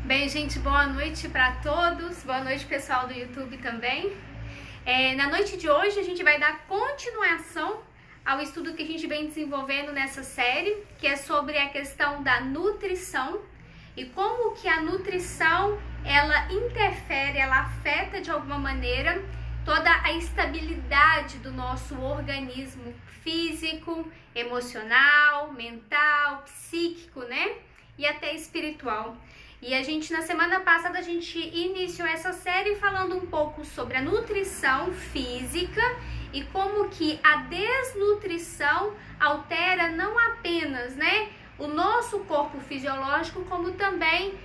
Bem, gente, boa noite para todos, boa noite pessoal do YouTube também. Na noite de hoje a gente vai dar continuação ao estudo que a gente vem desenvolvendo nessa série, que é sobre a questão da nutrição e como que a nutrição ela interfere, ela afeta de alguma maneira toda a estabilidade do nosso organismo físico, emocional, mental, psíquico, né? E até espiritual. E a gente, na semana passada, a gente iniciou essa série falando um pouco sobre a nutrição física e como que a desnutrição altera não apenas, né, o nosso corpo fisiológico, como também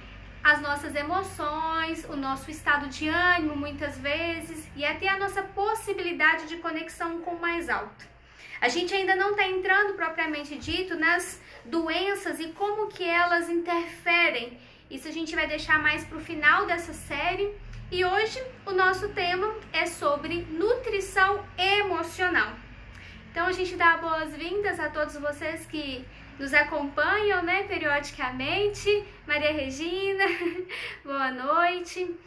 as nossas emoções, o nosso estado de ânimo, muitas vezes, e até a nossa possibilidade de conexão com o mais alto. A gente ainda não está entrando, propriamente dito, nas doenças e como que elas interferem. Isso a gente vai deixar mais para o final dessa série. E hoje o nosso tema é sobre nutrição emocional. Então a gente dá boas-vindas a todos vocês que nos acompanham, né, periodicamente. Maria Regina, boa noite.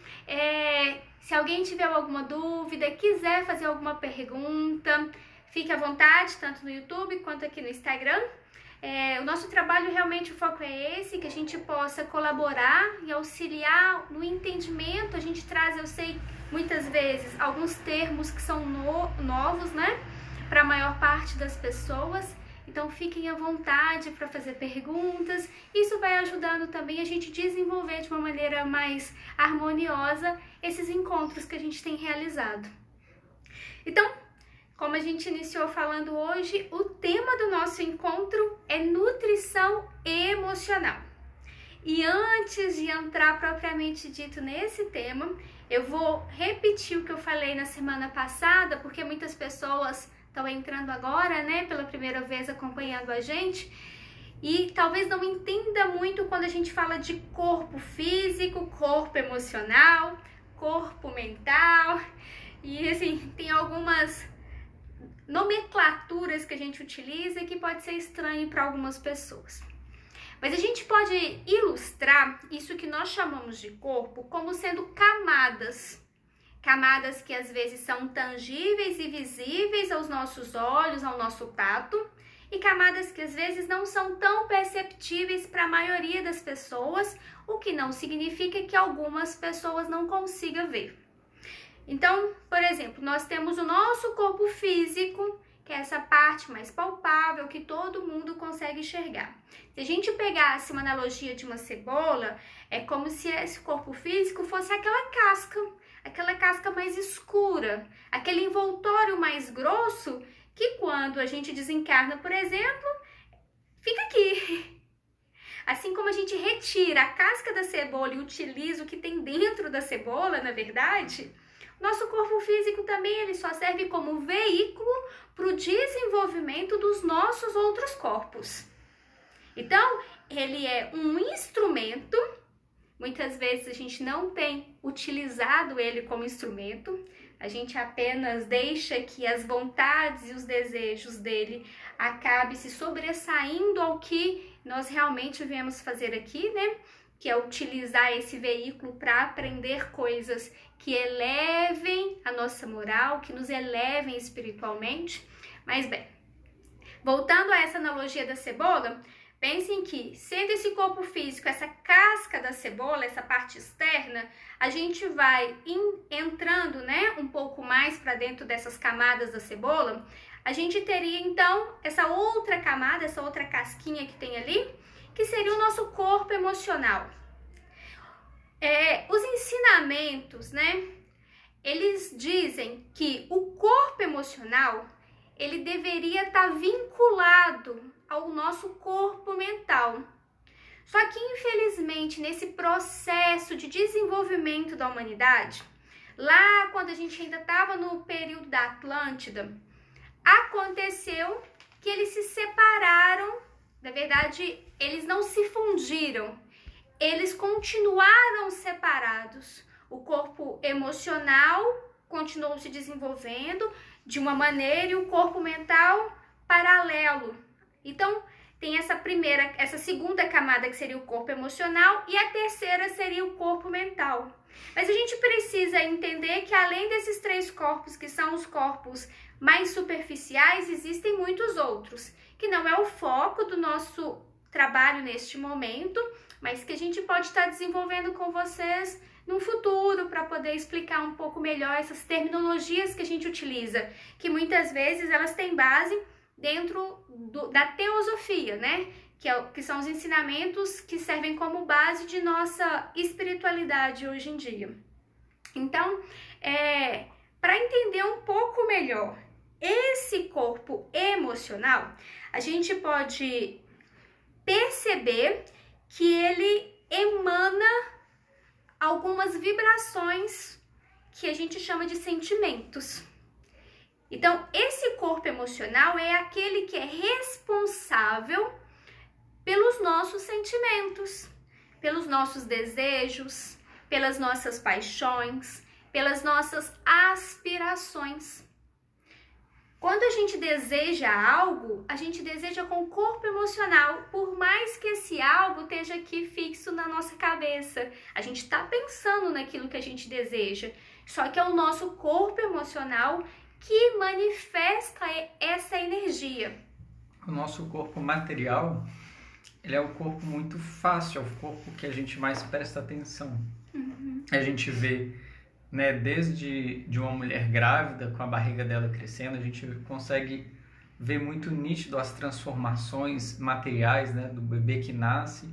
Se alguém tiver alguma dúvida, quiser fazer alguma pergunta, fique à vontade, tanto no YouTube quanto aqui no Instagram. O nosso trabalho, realmente, o foco é esse, que a gente possa colaborar e auxiliar no entendimento. A gente traz, eu sei, muitas vezes, alguns termos que são novos, né, para a maior parte das pessoas. Então, fiquem à vontade para fazer perguntas. Isso vai ajudando também a gente desenvolver de uma maneira mais harmoniosa esses encontros que a gente tem realizado. Então, como a gente iniciou falando hoje, o tema do nosso encontro é nutrição emocional. E antes de entrar propriamente dito nesse tema, eu vou repetir o que eu falei na semana passada, porque muitas pessoas estão entrando agora, né, pela primeira vez acompanhando a gente, e talvez não entenda muito quando a gente fala de corpo físico, corpo emocional, corpo mental, e assim, tem algumas nomenclaturas que a gente utiliza e que pode ser estranho para algumas pessoas. Mas a gente pode ilustrar isso que nós chamamos de corpo como sendo camadas. Camadas que às vezes são tangíveis e visíveis aos nossos olhos, ao nosso tato, e camadas que às vezes não são tão perceptíveis para a maioria das pessoas, o que não significa que algumas pessoas não consigam ver. Então, por exemplo, nós temos o nosso corpo físico, que é essa parte mais palpável, que todo mundo consegue enxergar. Se a gente pegasse uma analogia de uma cebola, é como se esse corpo físico fosse aquela casca mais escura, aquele envoltório mais grosso, que quando a gente desencarna, por exemplo, fica aqui. Assim como a gente retira a casca da cebola e utiliza o que tem dentro da cebola, na verdade, nosso corpo físico também ele só serve como veículo para o desenvolvimento dos nossos outros corpos. Então, ele é um instrumento, muitas vezes a gente não tem utilizado ele como instrumento, a gente apenas deixa que as vontades e os desejos dele acabem se sobressaindo ao que nós realmente viemos fazer aqui, né? Que é utilizar esse veículo para aprender coisas que elevem a nossa moral, que nos elevem espiritualmente. Mas bem, voltando a essa analogia da cebola, pensem que, sendo esse corpo físico, essa casca da cebola, essa parte externa, a gente vai entrando, né, um pouco mais para dentro dessas camadas da cebola, a gente teria então essa outra camada, essa outra casquinha que tem ali, que seria o nosso corpo emocional. Os ensinamentos, né, eles dizem que o corpo emocional, ele deveria estar vinculado ao nosso corpo mental. Só que, infelizmente, nesse processo de desenvolvimento da humanidade, lá quando a gente ainda estava no período da Atlântida, aconteceu que eles se separaram. Na verdade, eles não se fundiram, eles continuaram separados. O corpo emocional continuou se desenvolvendo de uma maneira e o corpo mental paralelo. Então, tem essa segunda camada que seria o corpo emocional e a terceira seria o corpo mental. Mas a gente precisa entender que além desses 3 corpos, que são os corpos mais superficiais, existem muitos outros, que não é o foco do nosso trabalho neste momento, mas que a gente pode estar desenvolvendo com vocês no futuro para poder explicar um pouco melhor essas terminologias que a gente utiliza, que muitas vezes elas têm base dentro da teosofia, né? Que são os ensinamentos que servem como base de nossa espiritualidade hoje em dia. Então, para entender um pouco melhor esse corpo emocional, a gente pode perceber que ele emana algumas vibrações que a gente chama de sentimentos. Então, esse corpo emocional é aquele que é responsável pelos nossos sentimentos, pelos nossos desejos, pelas nossas paixões, pelas nossas aspirações. Quando a gente deseja algo, a gente deseja com o corpo emocional, por mais que esse algo esteja aqui fixo na nossa cabeça. A gente está pensando naquilo que a gente deseja, só que é o nosso corpo emocional que manifesta essa energia. O nosso corpo material, ele é o corpo muito fácil, é o corpo que a gente mais presta atenção. A gente vê, né, desde de uma mulher grávida, com a barriga dela crescendo, a gente consegue ver muito nítido as transformações materiais, né, do bebê que nasce.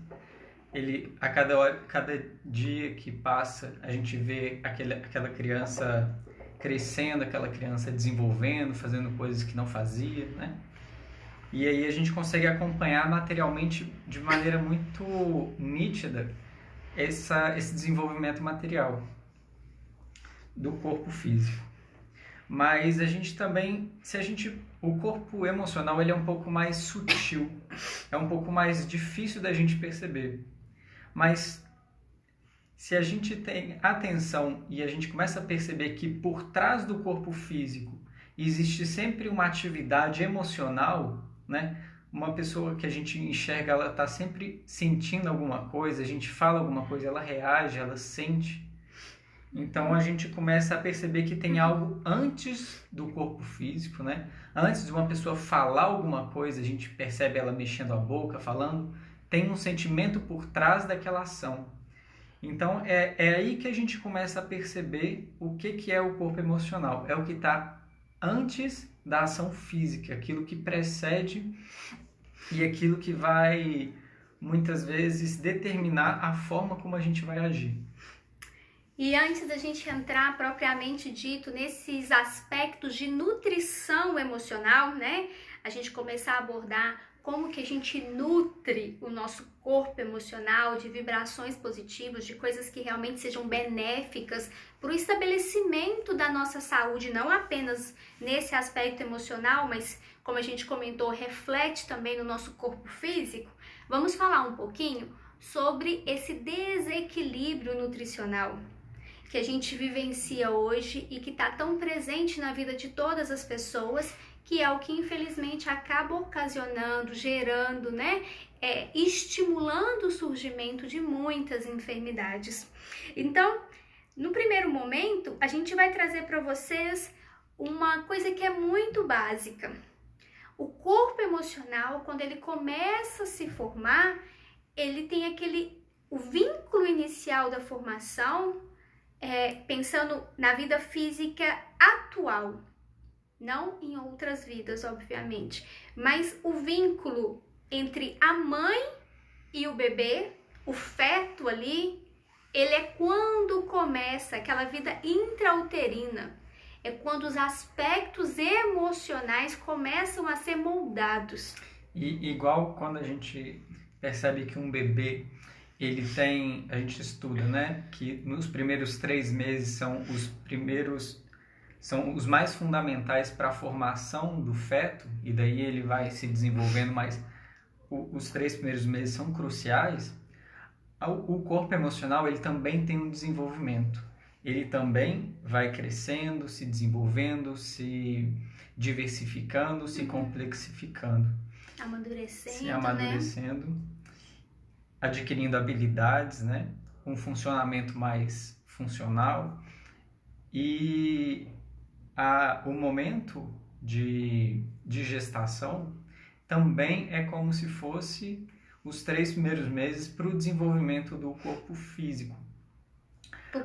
Ele, a cada dia que passa, a gente vê aquela criança crescendo, aquela criança desenvolvendo, fazendo coisas que não fazia, né? E aí a gente consegue acompanhar materialmente, de maneira muito nítida, esse desenvolvimento material do corpo físico. Mas a gente também, o corpo emocional, ele é um pouco mais sutil, é um pouco mais difícil da gente perceber. Mas se a gente tem atenção e a gente começa a perceber que por trás do corpo físico existe sempre uma atividade emocional, né? Uma pessoa que a gente enxerga, ela está sempre sentindo alguma coisa, a gente fala alguma coisa, ela reage, ela sente. Então a gente começa a perceber que tem algo antes do corpo físico, né? Antes de uma pessoa falar alguma coisa, a gente percebe ela mexendo a boca, falando, tem um sentimento por trás daquela ação. Então é aí que a gente começa a perceber o que é o corpo emocional. É o que está antes da ação física, aquilo que precede e aquilo que vai, muitas vezes, determinar a forma como a gente vai agir. E antes da gente entrar propriamente dito nesses aspectos de nutrição emocional, né? A gente começar a abordar como que a gente nutre o nosso corpo emocional de vibrações positivas, de coisas que realmente sejam benéficas para o estabelecimento da nossa saúde, não apenas nesse aspecto emocional, mas, como a gente comentou, reflete também no nosso corpo físico. Vamos falar um pouquinho sobre esse desequilíbrio nutricional que a gente vivencia hoje e que está tão presente na vida de todas as pessoas, que é o que infelizmente acaba ocasionando, gerando, né, estimulando o surgimento de muitas enfermidades. Então, no primeiro momento, a gente vai trazer para vocês uma coisa que é muito básica. O corpo emocional, quando ele começa a se formar, ele tem o vínculo inicial da formação, pensando na vida física atual, não em outras vidas, obviamente, mas o vínculo entre a mãe e o bebê, o feto ali, ele é quando começa aquela vida intrauterina, é quando os aspectos emocionais começam a ser moldados. E igual quando a gente percebe que um bebê, ele tem, a gente estuda, né, que nos primeiros 3 meses são os mais fundamentais para a formação do feto, e daí ele vai se desenvolvendo, mas os 3 primeiros meses são cruciais. O corpo emocional, ele também tem um desenvolvimento. Ele também vai crescendo, se desenvolvendo, se diversificando, se complexificando. Amadurecendo, amadurecendo, adquirindo habilidades, né? Um funcionamento mais funcional. E o momento de gestação também é como se fosse os 3 primeiros meses para o desenvolvimento do corpo físico.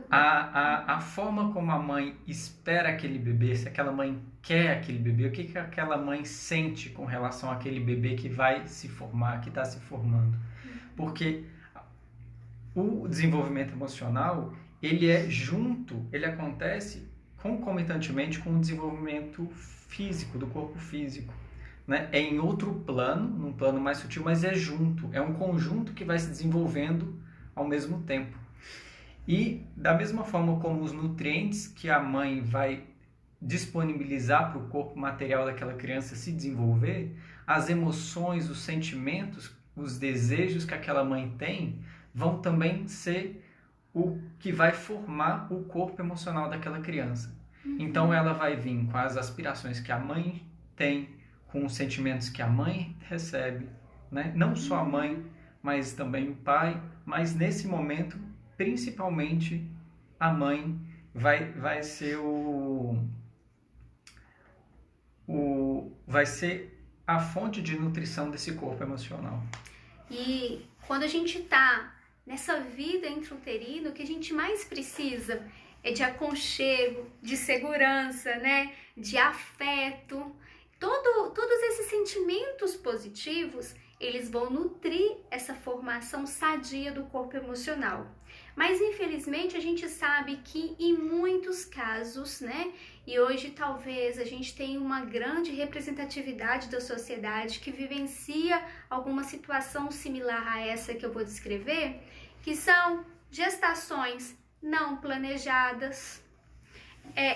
A forma como a mãe espera aquele bebê, se aquela mãe quer aquele bebê, o que aquela mãe sente com relação àquele bebê que vai se formar, que está se formando. Porque o desenvolvimento emocional, ele acontece concomitantemente com o desenvolvimento físico, do corpo físico. Né? É em outro plano, num plano mais sutil, mas é junto, é um conjunto que vai se desenvolvendo ao mesmo tempo. E da mesma forma como os nutrientes que a mãe vai disponibilizar para o corpo material daquela criança se desenvolver, as emoções, os sentimentos, os desejos que aquela mãe tem vão também ser o que vai formar o corpo emocional daquela criança. Então ela vai vir com as aspirações que a mãe tem, com os sentimentos que a mãe recebe, né? Não só a mãe, mas também o pai, mas nesse momento, principalmente, a mãe vai ser vai ser a fonte de nutrição desse corpo emocional. E quando a gente está nessa vida intrauterina, o que a gente mais precisa é de aconchego, de segurança, né? De afeto. Todos esses sentimentos positivos, eles vão nutrir essa formação sadia do corpo emocional. Mas infelizmente a gente sabe que em muitos casos, né? E hoje talvez a gente tenha uma grande representatividade da sociedade que vivencia alguma situação similar a essa que eu vou descrever, que são gestações não planejadas,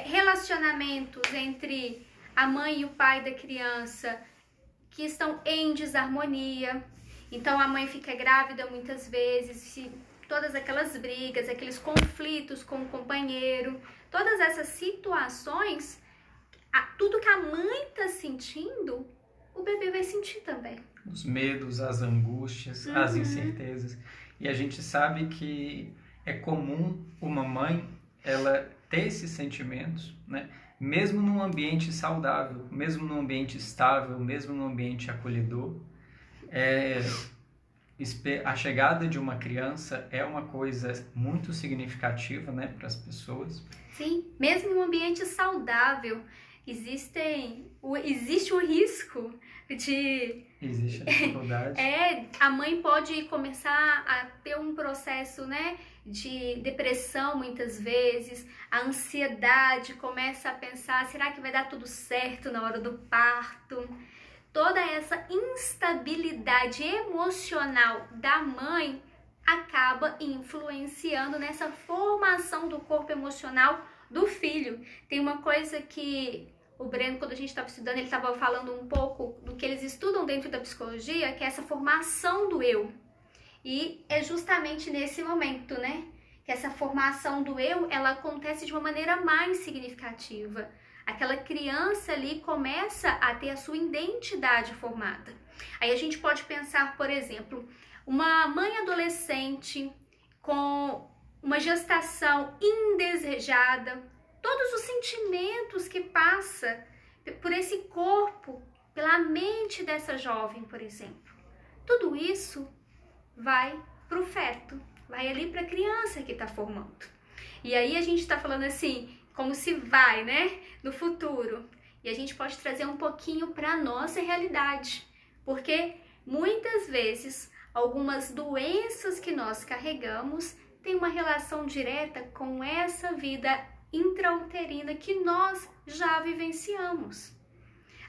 relacionamentos entre a mãe e o pai da criança que estão em desarmonia. Então a mãe fica grávida muitas vezes, todas aquelas brigas, aqueles conflitos com o companheiro, todas essas situações, tudo que a mãe está sentindo, o bebê vai sentir também. Os medos, as angústias, as incertezas. E a gente sabe que é comum uma mãe ela ter esses sentimentos, né? Mesmo num ambiente saudável, mesmo num ambiente estável, mesmo num ambiente acolhedor. A chegada de uma criança é uma coisa muito significativa, né, para as pessoas. Sim, mesmo em um ambiente saudável, existe o risco de... Existe a dificuldade. A mãe pode começar a ter um processo, né, de depressão muitas vezes, a ansiedade, começa a pensar, será que vai dar tudo certo na hora do parto? Toda essa instabilidade emocional da mãe acaba influenciando nessa formação do corpo emocional do filho. Tem uma coisa que o Breno, quando a gente estava estudando, ele estava falando um pouco do que eles estudam dentro da psicologia, que é essa formação do eu. E é justamente nesse momento, né, que essa formação do eu, ela acontece de uma maneira mais significativa. Aquela criança ali começa a ter a sua identidade formada. Aí a gente pode pensar, por exemplo, uma mãe adolescente com uma gestação indesejada, todos os sentimentos que passa por esse corpo, pela mente dessa jovem, por exemplo. Tudo isso vai para o feto, vai ali para a criança que está formando. E aí a gente está falando assim, como se vai, né, no futuro. E a gente pode trazer um pouquinho para a nossa realidade, porque muitas vezes algumas doenças que nós carregamos têm uma relação direta com essa vida intrauterina que nós já vivenciamos.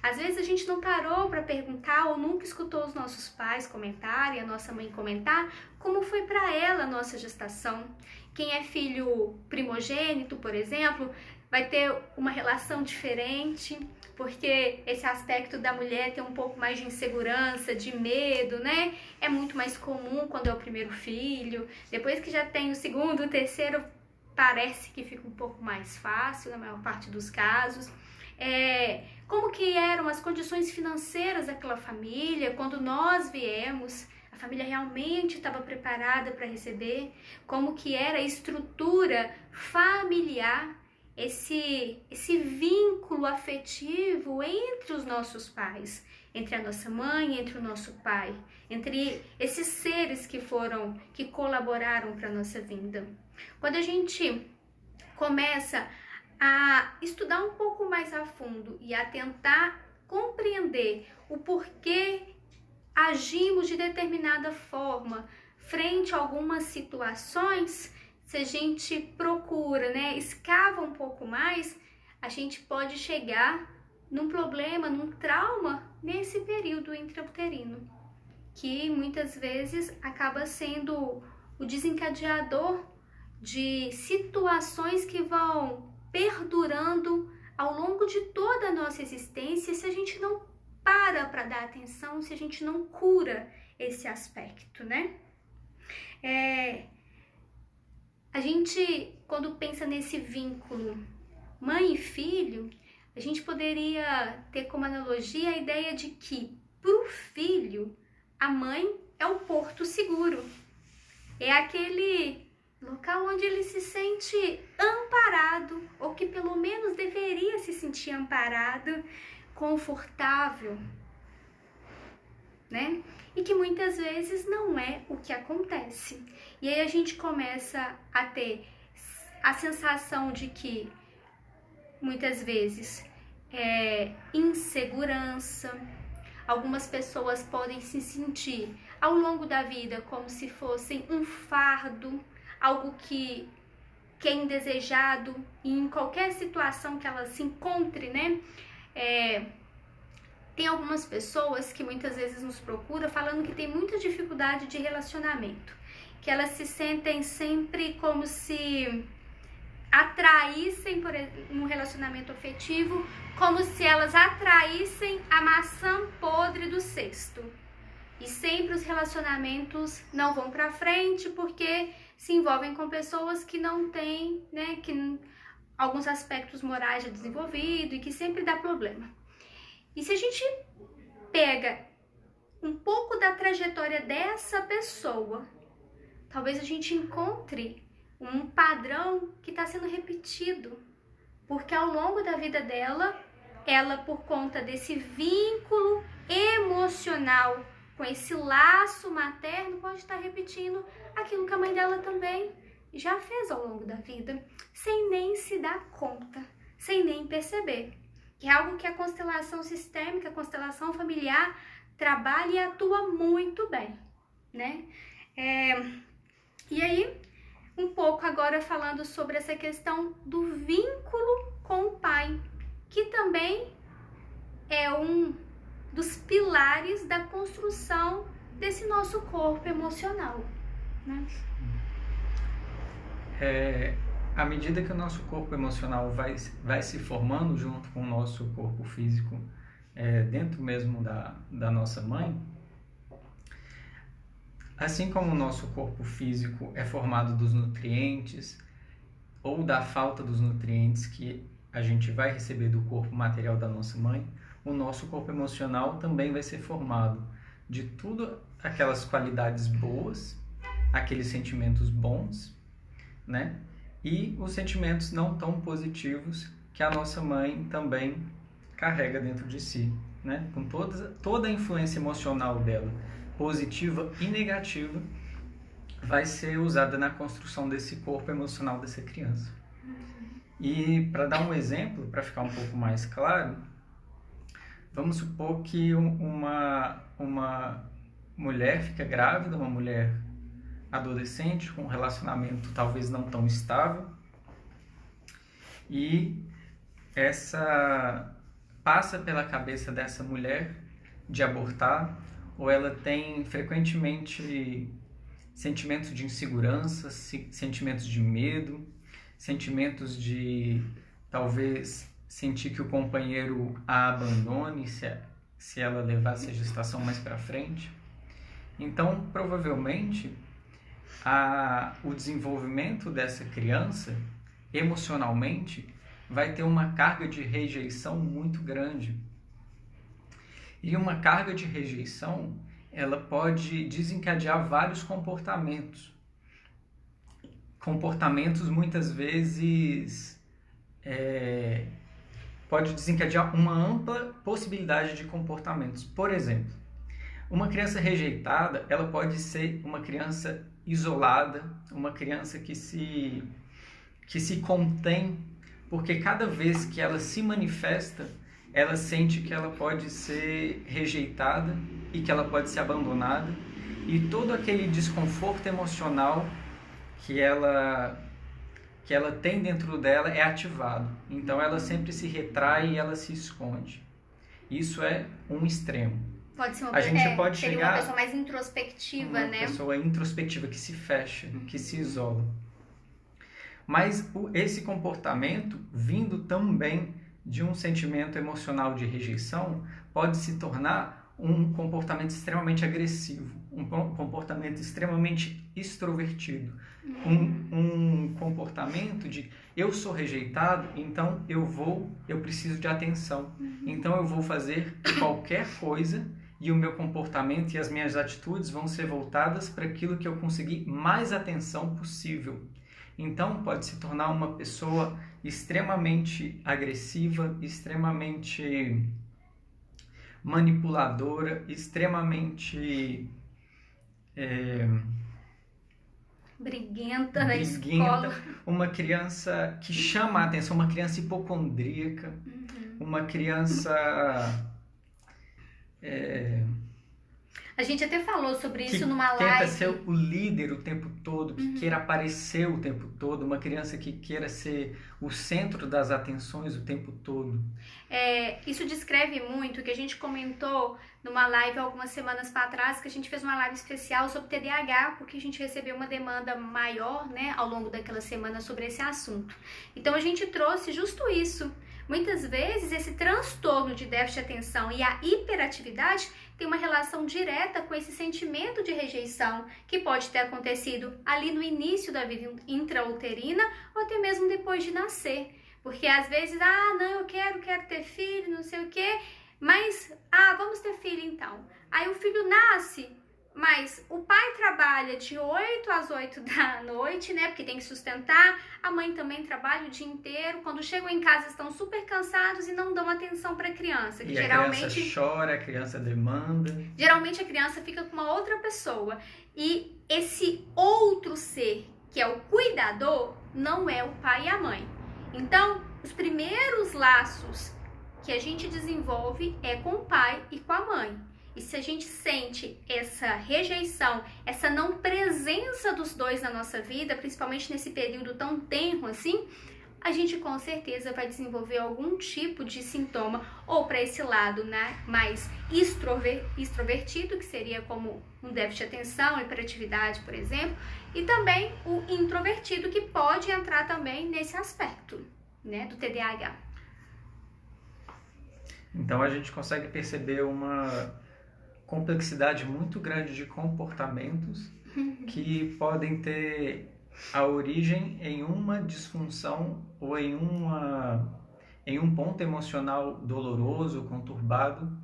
Às vezes a gente não parou para perguntar ou nunca escutou os nossos pais comentarem, a nossa mãe comentar, como foi para ela a nossa gestação. Quem é filho primogênito, por exemplo, vai ter uma relação diferente, porque esse aspecto da mulher tem um pouco mais de insegurança, de medo, né? É muito mais comum quando é o primeiro filho. Depois que já tem o segundo, o terceiro, parece que fica um pouco mais fácil, na maior parte dos casos. como que eram as condições financeiras daquela família quando nós viemos. A família realmente estava preparada para receber? Como que era a estrutura familiar, esse vínculo afetivo entre os nossos pais, entre a nossa mãe, entre o nosso pai, entre esses seres que colaboraram para a nossa vinda. Quando a gente começa a estudar um pouco mais a fundo e a tentar compreender o porquê agimos de determinada forma frente a algumas situações, se a gente procura, escava um pouco mais, a gente pode chegar num problema, num trauma nesse período intrauterino, que muitas vezes acaba sendo o desencadeador de situações que vão perdurando ao longo de toda a nossa existência se a gente não para dar atenção, se a gente não cura esse aspecto, A gente, quando pensa nesse vínculo mãe e filho, a gente poderia ter como analogia a ideia de que, para o filho, a mãe é o porto seguro. É aquele local onde ele se sente amparado, ou que pelo menos deveria se sentir amparado, confortável, E que muitas vezes não é o que acontece. E aí a gente começa a ter a sensação de que muitas vezes insegurança. Algumas pessoas podem se sentir ao longo da vida como se fossem um fardo, algo que é indesejado, e em qualquer situação que ela se encontre, Tem algumas pessoas que muitas vezes nos procuram falando que tem muita dificuldade de relacionamento, que elas se sentem sempre como se atraíssem por um relacionamento afetivo, como se elas atraíssem a maçã podre do cesto. E sempre os relacionamentos não vão para frente porque se envolvem com pessoas que não têm, alguns aspectos morais já desenvolvidos e que sempre dá problema. E se a gente pega um pouco da trajetória dessa pessoa, talvez a gente encontre um padrão que está sendo repetido, porque ao longo da vida dela, ela, por conta desse vínculo emocional com esse laço materno, pode estar repetindo aquilo que a mãe dela também já fez ao longo da vida, sem nem se dar conta, sem nem perceber. Que é algo que a constelação sistêmica, a constelação familiar, trabalha e atua muito bem, E aí, um pouco agora falando sobre essa questão do vínculo com o pai, que também é um dos pilares da construção desse nosso corpo emocional, À medida que o nosso corpo emocional vai se formando junto com o nosso corpo físico, dentro mesmo da nossa mãe, assim como o nosso corpo físico é formado dos nutrientes ou da falta dos nutrientes que a gente vai receber do corpo material da nossa mãe, o nosso corpo emocional também vai ser formado de tudo aquelas qualidades boas, aqueles sentimentos bons, e os sentimentos não tão positivos que a nossa mãe também carrega dentro de si, com toda a influência emocional dela, positiva e negativa, vai ser usada na construção desse corpo emocional dessa criança. E para dar um exemplo, para ficar um pouco mais claro, vamos supor que uma mulher fica grávida, uma mulher adolescente, com um relacionamento talvez não tão estável, e essa passa pela cabeça dessa mulher de abortar, ou ela tem frequentemente sentimentos de insegurança, sentimentos de medo, sentimentos de talvez sentir que o companheiro a abandone se ela levasse a gestação mais para frente. Então, provavelmente, o desenvolvimento dessa criança, emocionalmente, vai ter uma carga de rejeição muito grande. E uma carga de rejeição, ela pode desencadear vários comportamentos. Comportamentos, muitas vezes, pode desencadear uma ampla possibilidade de comportamentos. Por exemplo, uma criança rejeitada, ela pode ser uma criança isolada, uma criança que se contém, porque cada vez que ela se manifesta, ela sente que ela pode ser rejeitada e que ela pode ser abandonada, e todo aquele desconforto emocional que ela tem dentro dela é ativado. Então ela sempre se retrai e ela se esconde. Isso é um extremo. Pode ser A gente pode chegar uma pessoa mais introspectiva, né? Uma pessoa introspectiva que se fecha, que se isola. Mas esse comportamento, vindo também de um sentimento emocional de rejeição, pode se tornar um comportamento extremamente agressivo, um comportamento extremamente extrovertido, um comportamento de eu sou rejeitado, então eu preciso de atenção, então eu vou fazer qualquer coisa e o meu comportamento e as minhas atitudes vão ser voltadas para aquilo que eu conseguir mais atenção possível. Então, pode se tornar uma pessoa extremamente agressiva, extremamente manipuladora, extremamente briguenta na escola. Uma criança que chama a atenção, uma criança hipocondríaca, uma criança... A gente até falou sobre isso numa live. Tenta ser o líder o tempo todo, que queira aparecer o tempo todo, uma criança que queira ser o centro das atenções o tempo todo. Isso descreve muito o que a gente comentou numa live algumas semanas para trás, que a gente fez uma live especial sobre TDAH, porque a gente recebeu uma demanda maior, né, ao longo daquela semana sobre esse assunto. Então a gente trouxe justo isso. Muitas vezes esse transtorno de déficit de atenção e a hiperatividade tem uma relação direta com esse sentimento de rejeição que pode ter acontecido ali no início da vida intrauterina ou até mesmo depois de nascer. Porque às vezes, não, eu quero ter filho, não sei o quê, mas, vamos ter filho então. Aí o filho nasce, mas o pai trabalha de 8 às 8 da noite, né, porque tem que sustentar, a mãe também trabalha o dia inteiro, quando chegam em casa estão super cansados e não dão atenção para a criança. Que geralmente a criança chora, a criança demanda. Geralmente a criança fica com uma outra pessoa e esse outro ser, que é o cuidador, não é o pai e a mãe. Então, os primeiros laços que a gente desenvolve é com o pai e com a mãe. E se a gente sente essa rejeição, essa não presença dos dois na nossa vida, principalmente nesse período tão tenro assim, a gente com certeza vai desenvolver algum tipo de sintoma, ou para esse lado, né, mais extrovertido, que seria como um déficit de atenção, hiperatividade, por exemplo, e também o introvertido, que pode entrar também nesse aspecto, né, do TDAH. Então a gente consegue perceber uma complexidade muito grande de comportamentos que podem ter a origem em uma disfunção ou em um ponto emocional doloroso, conturbado,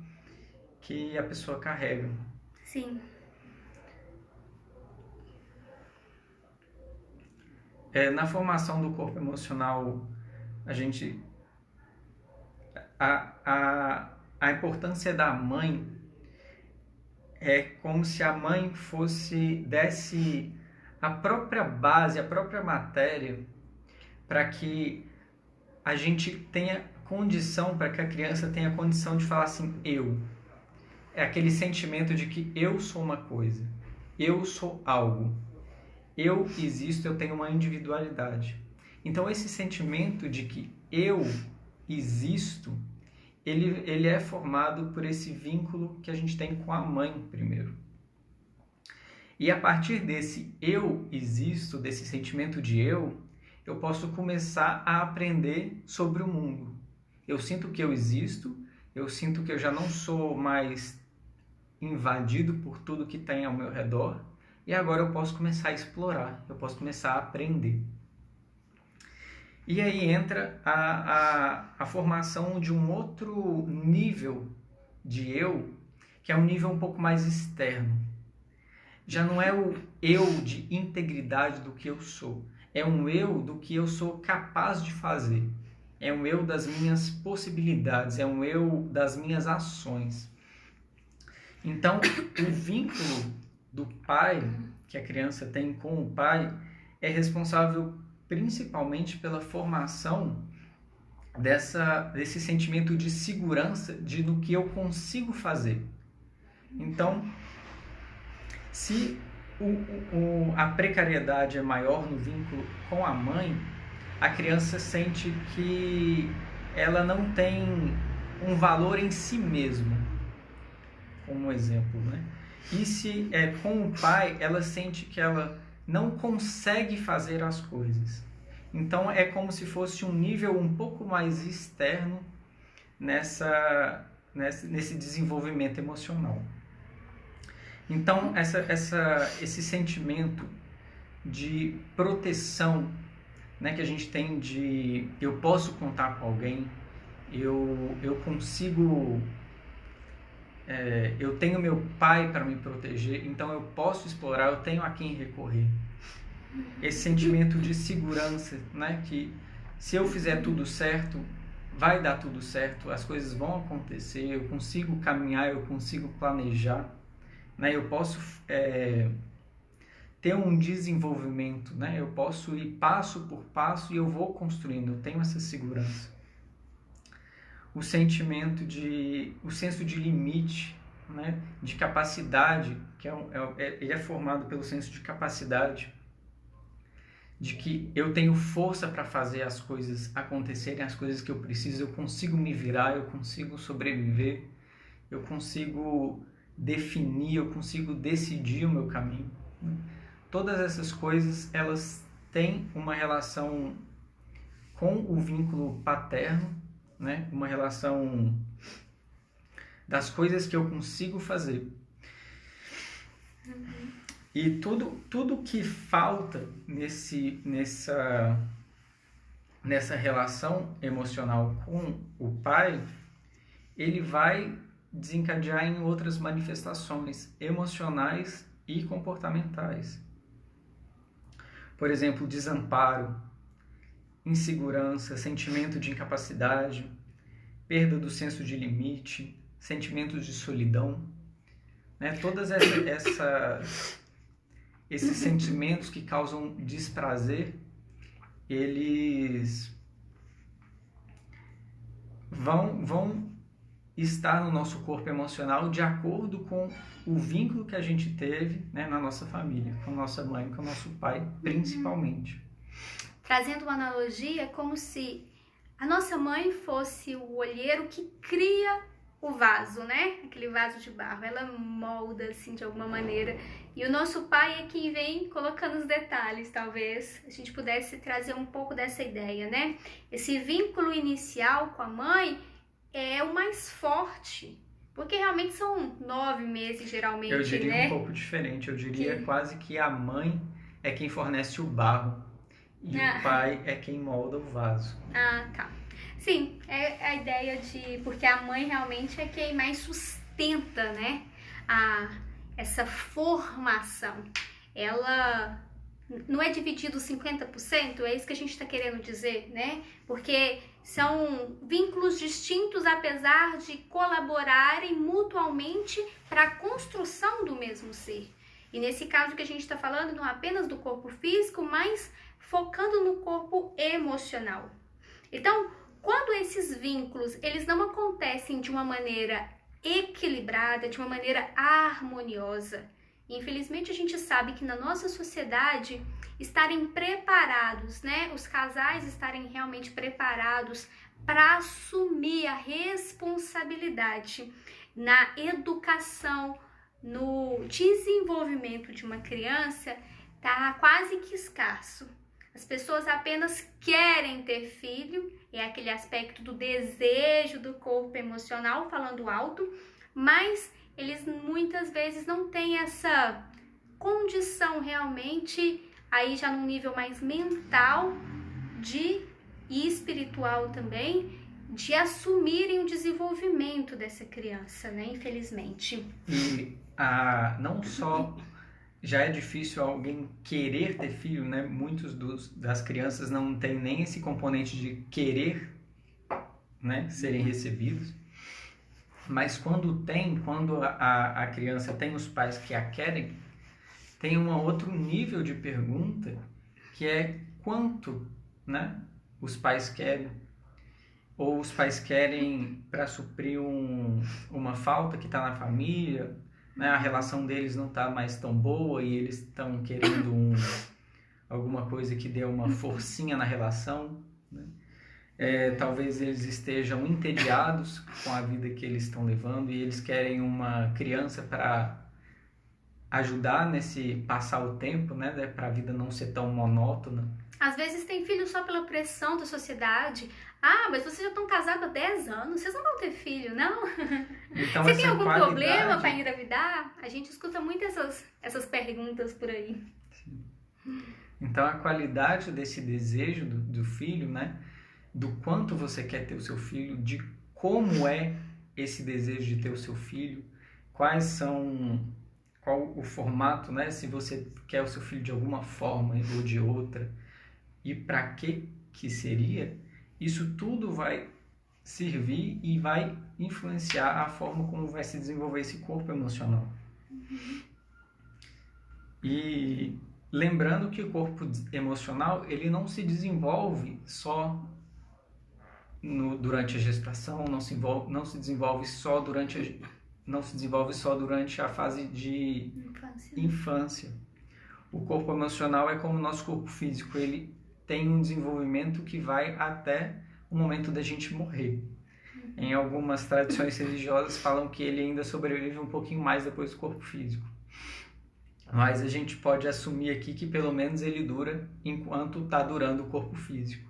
que a pessoa carrega. Sim. Na formação do corpo emocional, a importância da mãe é como se a mãe desse a própria base, a própria matéria, para que a gente tenha condição, para que a criança tenha condição de falar assim, eu. É aquele sentimento de que eu sou uma coisa, eu sou algo, eu existo, eu tenho uma individualidade. Então esse sentimento de que eu existo, ele é formado por esse vínculo que a gente tem com a mãe primeiro. E a partir desse eu existo, desse sentimento de eu posso começar a aprender sobre o mundo. Eu sinto que eu existo, eu sinto que eu já não sou mais invadido por tudo que tem ao meu redor, e agora eu posso começar a explorar, eu posso começar a aprender. E aí entra a formação de um outro nível de eu, que é um nível um pouco mais externo. Já não é o eu de integridade do que eu sou, é um eu do que eu sou capaz de fazer. É um eu das minhas possibilidades, é um eu das minhas ações. Então, o vínculo do pai, que a criança tem com o pai, é responsável principalmente pela formação desse sentimento de segurança do que eu consigo fazer. Então, se a precariedade é maior no vínculo com a mãe, a criança sente que ela não tem um valor em si mesma, como exemplo, né? E se é com o pai, ela sente que ela não consegue fazer as coisas. Então é como se fosse um nível um pouco mais externo nesse desenvolvimento emocional. Então esse sentimento de proteção, né, que a gente tem de eu posso contar com alguém, eu consigo, eu tenho meu pai para me proteger, então eu posso explorar, eu tenho a quem recorrer. Esse sentimento de segurança, né, que se eu fizer tudo certo, vai dar tudo certo, as coisas vão acontecer, eu consigo caminhar, eu consigo planejar, né, eu posso ter um desenvolvimento, né, eu posso ir passo por passo e eu vou construindo, eu tenho essa segurança. O sentimento o senso de limite, né, de capacidade, que ele é formado pelo senso de capacidade, de que eu tenho força para fazer as coisas acontecerem, as coisas que eu preciso, eu consigo me virar, eu consigo sobreviver, eu consigo definir, eu consigo decidir o meu caminho. Todas essas coisas, elas têm uma relação com o vínculo paterno, né? Uma relação das coisas que eu consigo fazer. E tudo que falta nessa relação emocional com o pai, ele vai desencadear em outras manifestações emocionais e comportamentais. Por exemplo, desamparo, insegurança, sentimento de incapacidade, perda do senso de limite, sentimentos de solidão, né? Todas esses sentimentos que causam desprazer, eles vão estar no nosso corpo emocional de acordo com o vínculo que a gente teve, né, na nossa família, com a nossa mãe, com o nosso pai, principalmente. Trazendo uma analogia, é como se a nossa mãe fosse o olheiro que cria o vaso, né? Aquele vaso de barro, ela molda assim de alguma maneira. E o nosso pai é quem vem colocando os detalhes, talvez a gente pudesse trazer um pouco dessa ideia, né? Esse vínculo inicial com a mãe é o mais forte, porque realmente são 9 meses geralmente, né? Eu diria um pouco diferente, eu diria quase que a mãe é quem fornece o barro e o pai é quem molda o vaso. Ah, tá. Sim, é a ideia de... Porque a mãe realmente é quem mais sustenta, né? Essa formação. Ela não é dividido 50%? É isso que a gente está querendo dizer, né? Porque são vínculos distintos, apesar de colaborarem mutuamente para a construção do mesmo ser. E nesse caso que a gente está falando, não apenas do corpo físico, mas focando no corpo emocional. Então, quando esses vínculos, eles não acontecem de uma maneira equilibrada, de uma maneira harmoniosa, infelizmente a gente sabe que na nossa sociedade estarem preparados, né, os casais estarem realmente preparados para assumir a responsabilidade na educação, no desenvolvimento de uma criança, tá quase que escasso. As pessoas apenas querem ter filho, é aquele aspecto do desejo do corpo emocional, falando alto, mas eles muitas vezes não têm essa condição realmente, aí já num nível mais mental, de e espiritual também de assumirem o desenvolvimento dessa criança, né? Infelizmente. E não só já é difícil alguém querer ter filho, né? Muitos das crianças não têm nem esse componente de querer, né, serem recebidos. Mas quando a criança tem os pais que a querem, tem um outro nível de pergunta, que é quanto, né, os pais querem, ou os pais querem para suprir uma falta que está na família, né, a relação deles não está mais tão boa e eles estão querendo alguma coisa que dê uma forcinha na relação, né? Talvez eles estejam entediados com a vida que eles estão levando e eles querem uma criança para ajudar nesse passar o tempo, né, para a vida não ser tão monótona. Às vezes tem filho só pela pressão da sociedade. Ah, mas vocês já estão casados há 10 anos, vocês não vão ter filho, não? Então, você tem algum problema para engravidar? A gente escuta muito essas perguntas por aí. Sim. Então a qualidade desse desejo do filho, né, do quanto você quer ter o seu filho, de como é esse desejo de ter o seu filho, qual o formato, né, se você quer o seu filho de alguma forma ou de outra, e para que seria, isso tudo vai servir e vai influenciar a forma como vai se desenvolver esse corpo emocional. E lembrando que o corpo emocional, ele não se desenvolve só durante a gestação, não se desenvolve só durante a fase de infância. O corpo emocional é como o nosso corpo físico, ele tem um desenvolvimento que vai até o momento da gente morrer. Em algumas tradições religiosas falam que ele ainda sobrevive um pouquinho mais depois do corpo físico. Mas a gente pode assumir aqui que pelo menos ele dura enquanto está durando o corpo físico.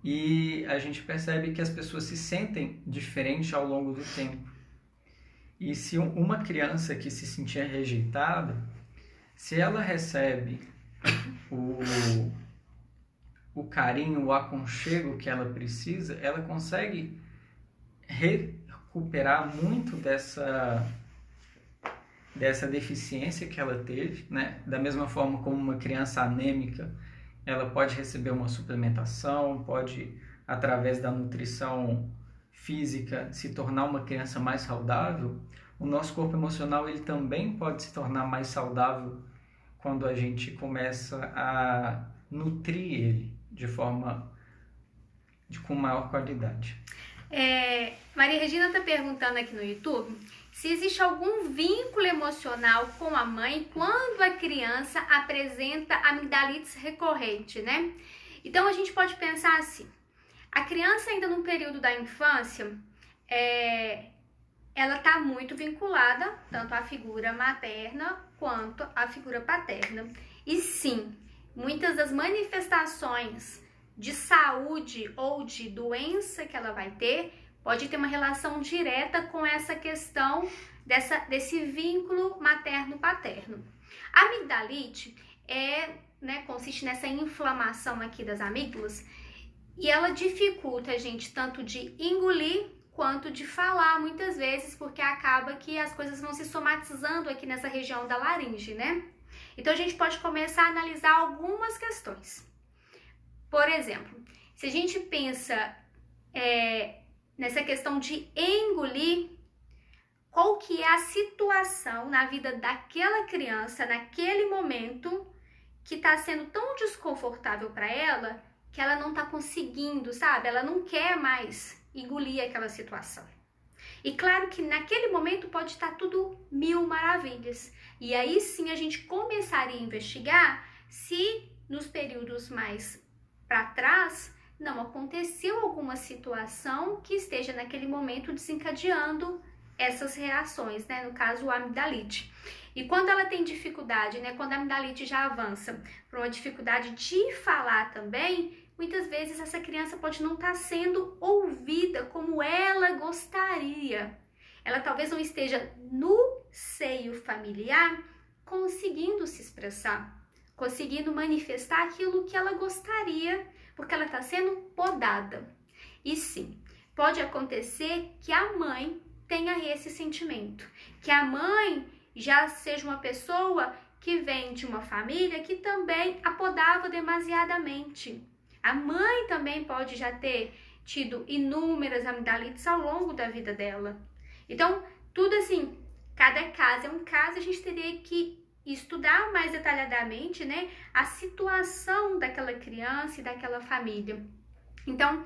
E a gente percebe que as pessoas se sentem diferentes ao longo do tempo. E se uma criança que se sentia rejeitada, se ela recebe o carinho, o aconchego que ela precisa, ela consegue recuperar muito dessa deficiência que ela teve, né? Da mesma forma como uma criança anêmica, ela pode receber uma suplementação, pode, através da nutrição física, se tornar uma criança mais saudável. O nosso corpo emocional, ele também pode se tornar mais saudável quando a gente começa a nutrir ele com maior qualidade. Maria Regina está perguntando aqui no YouTube se existe algum vínculo emocional com a mãe quando a criança apresenta amigdalites recorrente, né? Então a gente pode pensar assim, a criança ainda no período da infância, ela está muito vinculada tanto à figura materna quanto à figura paterna. E sim, muitas das manifestações de saúde ou de doença que ela vai ter pode ter uma relação direta com essa questão desse vínculo materno-paterno. A amigdalite consiste nessa inflamação aqui das amígdalas e ela dificulta a gente tanto de engolir quanto de falar muitas vezes, porque acaba que as coisas vão se somatizando aqui nessa região da laringe, né? Então a gente pode começar a analisar algumas questões. Por exemplo, se a gente pensa nessa questão de engolir, qual que é a situação na vida daquela criança, naquele momento, que está sendo tão desconfortável para ela, que ela não está conseguindo, sabe? Ela não quer mais engolir aquela situação. E claro que naquele momento pode estar tudo mil maravilhas. E aí sim a gente começaria a investigar se nos períodos mais para trás não aconteceu alguma situação que esteja naquele momento desencadeando essas reações, né? No caso, a amigdalite. E quando ela tem dificuldade, né? Quando a amigdalite já avança para uma dificuldade de falar também, muitas vezes essa criança pode não estar sendo ouvida como ela gostaria. Ela talvez não esteja no seio familiar conseguindo se expressar. conseguindo manifestar aquilo que ela gostaria, porque ela está sendo podada. E sim, pode acontecer que a mãe tenha esse sentimento, que a mãe já seja uma pessoa que vem de uma família que também a podava demasiadamente. A mãe também pode já ter tido inúmeras amigdalites ao longo da vida dela. Então, tudo assim, cada caso é um caso, a gente teria que estudar mais detalhadamente, né, a situação daquela criança e daquela família. Então,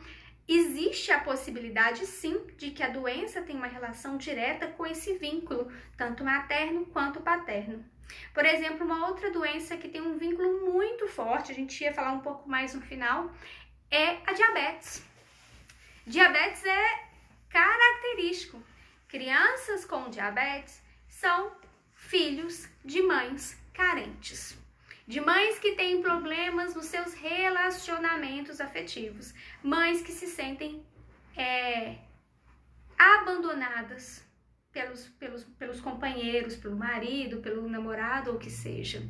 existe a possibilidade, sim, de que a doença tenha uma relação direta com esse vínculo, tanto materno quanto paterno. Por exemplo, uma outra doença que tem um vínculo muito forte, a gente ia falar um pouco mais no final, é a diabetes. Diabetes é característico. Crianças com diabetes são filhos de mães carentes, de mães que têm problemas nos seus relacionamentos afetivos, mães que se sentem abandonadas pelos companheiros, pelo marido, pelo namorado ou o que seja.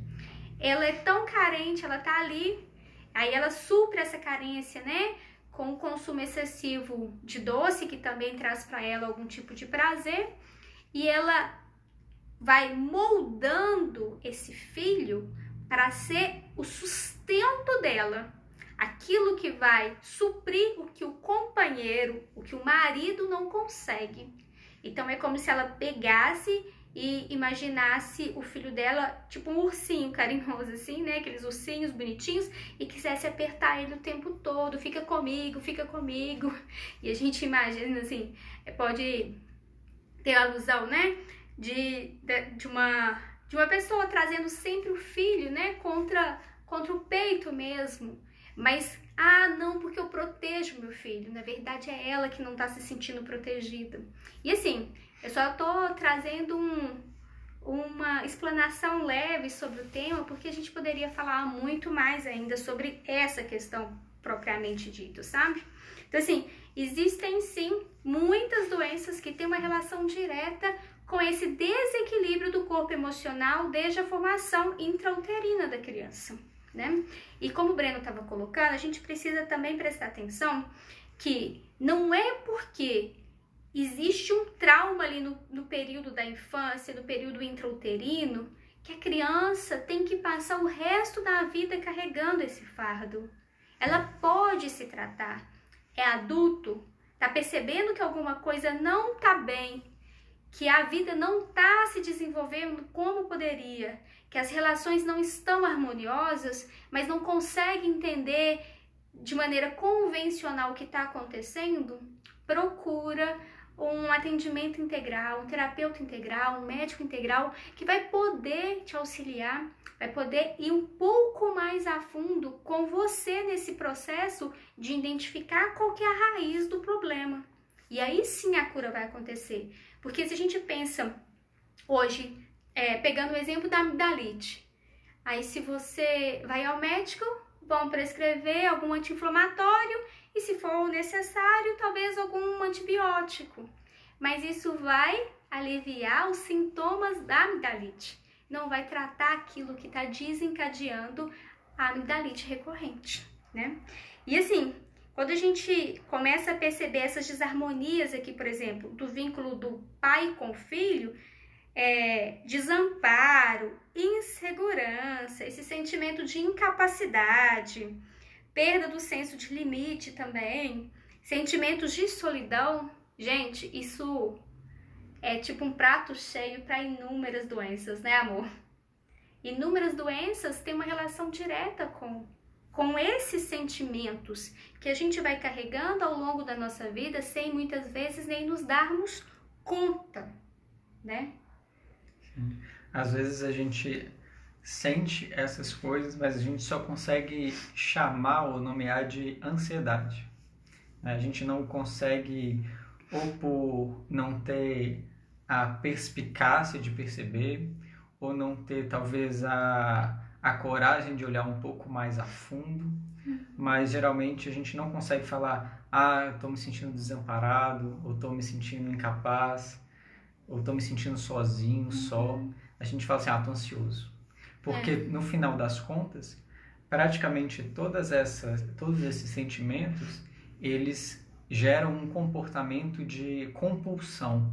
Ela é tão carente, ela tá ali, aí ela supre essa carência, né, com o consumo excessivo de doce, que também traz para ela algum tipo de prazer, e ela vai moldando esse filho para ser o sustento dela, aquilo que vai suprir o que o companheiro, o que o marido não consegue. Então é como se ela pegasse e imaginasse o filho dela tipo um ursinho carinhoso assim, né, aqueles ursinhos bonitinhos, e quisesse apertar ele o tempo todo, fica comigo, e a gente imagina assim, pode ter a alusão, né, de uma pessoa trazendo sempre o filho, né, contra o peito mesmo, mas, não, porque eu protejo meu filho, na verdade é ela que não está se sentindo protegida. E assim, eu só tô trazendo uma explanação leve sobre o tema, porque a gente poderia falar muito mais ainda sobre essa questão propriamente dita, sabe? Então assim, existem sim muitas doenças que têm uma relação direta com esse desequilíbrio do corpo emocional desde a formação intrauterina da criança, né? E como o Breno estava colocando, a gente precisa também prestar atenção que não é porque existe um trauma ali no período da infância, no período intrauterino, que a criança tem que passar o resto da vida carregando esse fardo. Ela pode se tratar. É adulto, tá percebendo que alguma coisa não tá bem, que a vida não está se desenvolvendo como poderia, que as relações não estão harmoniosas, mas não consegue entender de maneira convencional o que está acontecendo, procura um atendimento integral, um terapeuta integral, um médico integral que vai poder te auxiliar, vai poder ir um pouco mais a fundo com você nesse processo de identificar qual que é a raiz do problema. E aí sim a cura vai acontecer. Porque se a gente pensa hoje, pegando o exemplo da amigdalite, aí se você vai ao médico, vão prescrever algum anti-inflamatório e se for necessário, talvez algum antibiótico. Mas isso vai aliviar os sintomas da amigdalite, não vai tratar aquilo que está desencadeando a amigdalite recorrente, né? E assim, quando a gente começa a perceber essas desarmonias aqui, por exemplo, do vínculo do pai com o filho, desamparo, insegurança, esse sentimento de incapacidade, perda do senso de limite também, sentimentos de solidão, gente, isso é tipo um prato cheio para inúmeras doenças, né, amor? Inúmeras doenças têm uma relação direta com esses sentimentos que a gente vai carregando ao longo da nossa vida sem muitas vezes nem nos darmos conta, né? Sim. Às vezes a gente sente essas coisas, mas a gente só consegue chamar ou nomear de ansiedade. A gente não consegue, ou por não ter a perspicácia de perceber, ou não ter talvez a coragem de olhar um pouco mais a fundo, mas geralmente a gente não consegue falar, eu estou me sentindo desamparado, ou estou me sentindo incapaz, ou estou me sentindo sozinho, só. A gente fala assim, estou ansioso. Porque no final das contas, praticamente todos esses sentimentos, eles geram um comportamento de compulsão,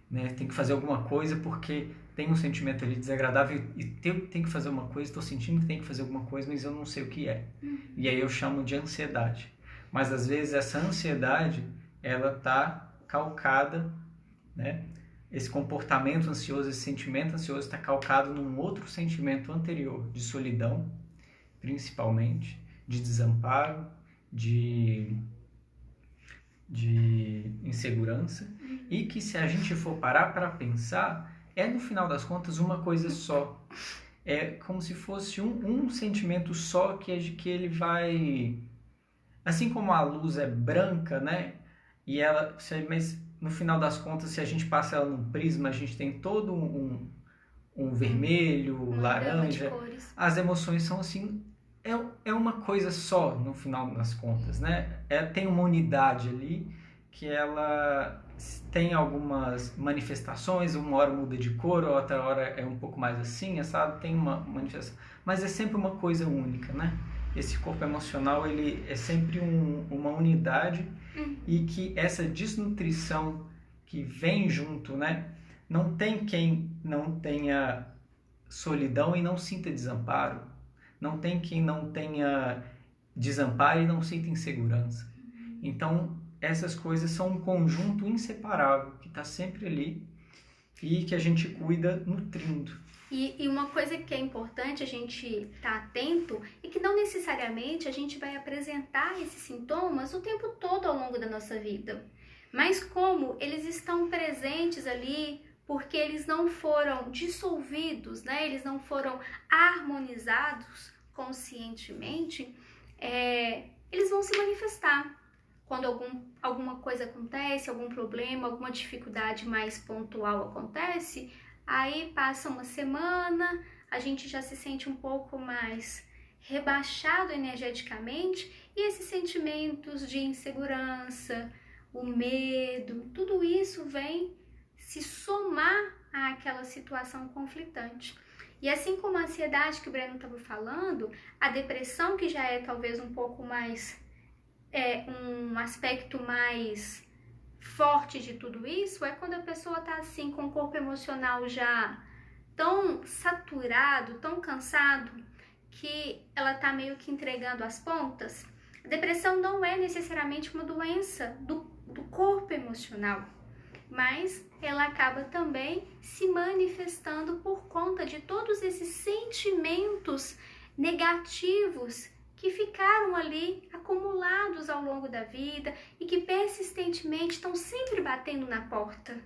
né? Tem que fazer alguma coisa porque tem um sentimento ali desagradável e tem que fazer uma coisa, estou sentindo que tem que fazer alguma coisa, mas eu não sei o que é. E aí eu chamo de ansiedade. Mas às vezes essa ansiedade, ela está calcada, né? Esse comportamento ansioso, esse sentimento ansioso está calcado num outro sentimento anterior, de solidão, principalmente, de desamparo, de insegurança, e que se a gente for parar para pensar, no final das contas uma coisa só. É como se fosse um sentimento só que ele vai... Assim como a luz é branca, né? Mas no final das contas, se a gente passa ela num prisma, a gente tem todo um vermelho, laranja. As emoções são assim... É uma coisa só, no final das contas, né? Tem uma unidade ali que ela tem algumas manifestações, uma hora muda de cor, outra hora é um pouco mais assim, sabe? Tem uma manifestação, mas é sempre uma coisa única, né? Esse corpo emocional, ele é sempre uma unidade e que essa desnutrição que vem junto, né? Não tem quem não tenha solidão e não sinta desamparo. Não tem quem não tenha desamparo e não sinta insegurança. Então, essas coisas são um conjunto inseparável, que está sempre ali e que a gente cuida nutrindo. E uma coisa que é importante a gente estar atento é que não necessariamente a gente vai apresentar esses sintomas o tempo todo ao longo da nossa vida. Mas como eles estão presentes ali, porque eles não foram dissolvidos, né? Eles não foram harmonizados conscientemente, eles vão se manifestar. Quando alguma coisa acontece, algum problema, alguma dificuldade mais pontual acontece, aí passa uma semana, a gente já se sente um pouco mais rebaixado energeticamente e esses sentimentos de insegurança, o medo, tudo isso vem se somar àquela situação conflitante. E assim como a ansiedade que o Breno estava falando, a depressão, que já é talvez um pouco mais, um aspecto mais forte de tudo isso, é quando a pessoa está assim com o corpo emocional já tão saturado, tão cansado, que ela está meio que entregando as pontas. A depressão não é necessariamente uma doença do corpo emocional, mas ela acaba também se manifestando por conta de todos esses sentimentos negativos que ficaram ali acumulados ao longo da vida e que persistentemente estão sempre batendo na porta.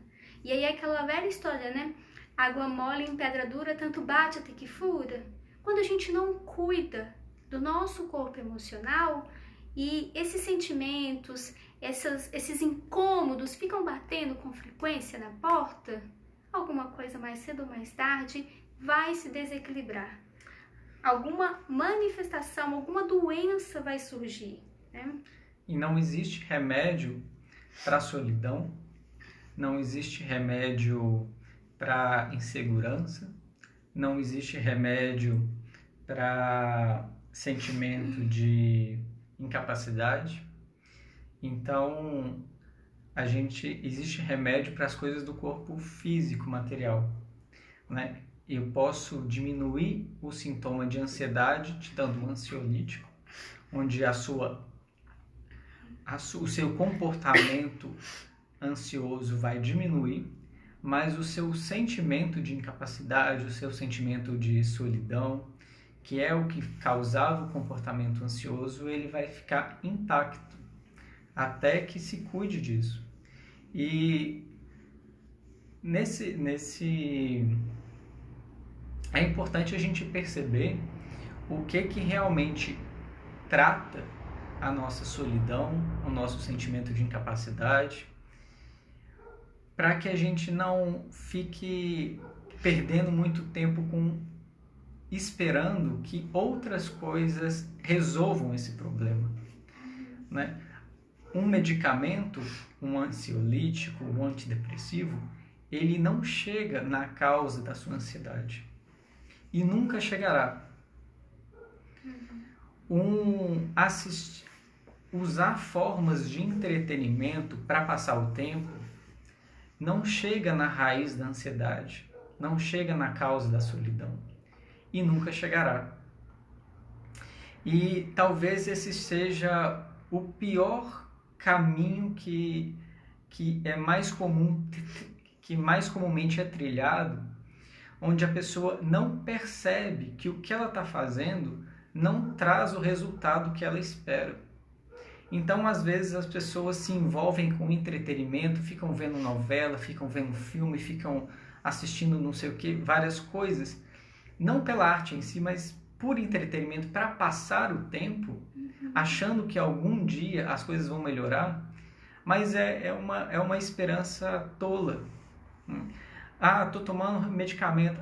E aí é aquela velha história, né? Água mole em pedra dura, tanto bate até que fura. Quando a gente não cuida do nosso corpo emocional e esses sentimentos, esses incômodos ficam batendo com frequência na porta, alguma coisa mais cedo ou mais tarde vai se desequilibrar. Alguma manifestação, alguma doença vai surgir, né? E não existe remédio para solidão, não existe remédio para insegurança, não existe remédio para sentimento de incapacidade. Então, existe remédio para as coisas do corpo físico, material, né? Eu posso diminuir o sintoma de ansiedade te dando um ansiolítico, onde o seu comportamento ansioso vai diminuir, mas o seu sentimento de incapacidade, o seu sentimento de solidão, que é o que causava o comportamento ansioso, ele vai ficar intacto até que se cuide disso. E é importante a gente perceber o que realmente trata a nossa solidão, o nosso sentimento de incapacidade, para que a gente não fique perdendo muito tempo esperando que outras coisas resolvam esse problema, né? Um medicamento, um ansiolítico, um antidepressivo, ele não chega na causa da sua ansiedade. e nunca chegará. Usar formas de entretenimento para passar o tempo não chega na raiz da ansiedade, não chega na causa da solidão e nunca chegará. E talvez esse seja o pior caminho que é mais comum, que mais comumente é trilhado, onde a pessoa não percebe que o que ela está fazendo não traz o resultado que ela espera. Então, às vezes, as pessoas se envolvem com entretenimento, ficam vendo novela, ficam vendo filme, ficam assistindo não sei o que, várias coisas, não pela arte em si, mas por entretenimento, para passar o tempo, achando que algum dia as coisas vão melhorar, mas é uma esperança tola. Tô tomando medicamento,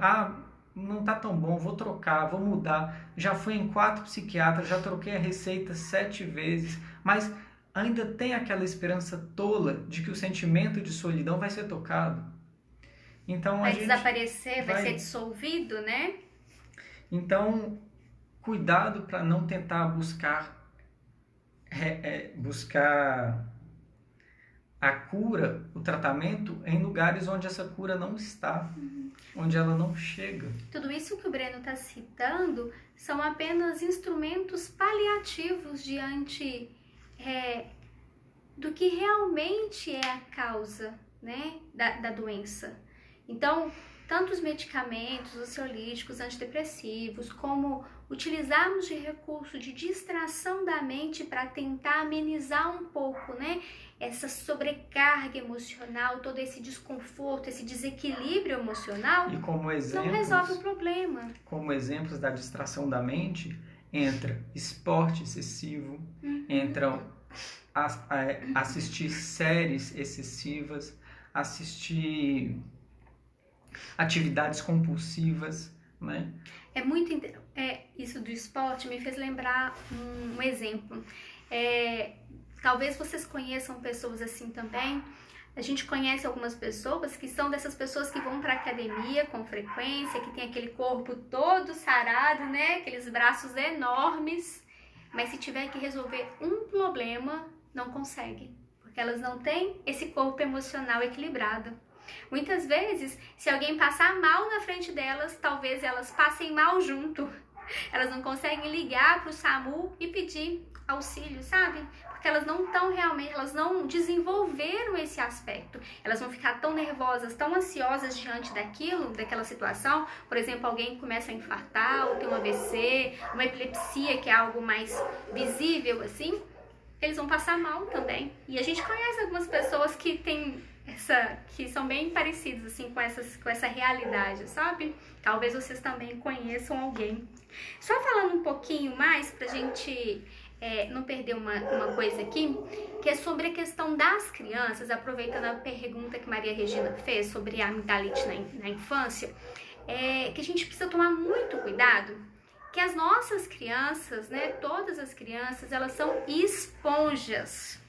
não tá tão bom, vou trocar, vou mudar, já fui em 4 psiquiatras, já troquei a receita 7 vezes, mas ainda tem aquela esperança tola de que o sentimento de solidão vai ser tocado. Então, vai desaparecer, vai ser dissolvido, né? Então, cuidado para não tentar buscar a cura, o tratamento, em lugares onde essa cura não está, onde ela não chega. Tudo isso que o Breno está citando são apenas instrumentos paliativos diante do que realmente é a causa, né, da doença. Então, tanto os medicamentos, os ansiolíticos, antidepressivos, como utilizarmos de recurso de distração da mente para tentar amenizar um pouco, né, essa sobrecarga emocional, todo esse desconforto, esse desequilíbrio emocional, e como exemplos, não resolve o problema. Como exemplos da distração da mente, entra esporte excessivo, entram assistir séries excessivas, assistir atividades compulsivas, né? Isso do esporte me fez lembrar um exemplo. Talvez vocês conheçam pessoas assim também. A gente conhece algumas pessoas que são dessas pessoas que vão para academia com frequência, que tem aquele corpo todo sarado, né? Aqueles braços enormes, mas se tiver que resolver um problema, não consegue, porque elas não têm esse corpo emocional equilibrado. Muitas vezes, se alguém passar mal na frente delas, talvez elas passem mal junto. Elas não conseguem ligar para o SAMU e pedir auxílio, sabe? Porque elas não estão realmente, elas não desenvolveram esse aspecto. Elas vão ficar tão nervosas, tão ansiosas diante daquela situação. Por exemplo, alguém começa a infartar, ou tem um AVC, uma epilepsia, que é algo mais visível, assim. Eles vão passar mal também. E a gente conhece algumas pessoas que que são bem parecidos assim com essa realidade, sabe? Talvez vocês também conheçam alguém. Só falando um pouquinho mais pra gente não perder uma coisa aqui, que é sobre a questão das crianças, aproveitando a pergunta que Maria Regina fez sobre a amidalite na infância, que a gente precisa tomar muito cuidado, que as nossas crianças, né, todas as crianças, elas são esponjas.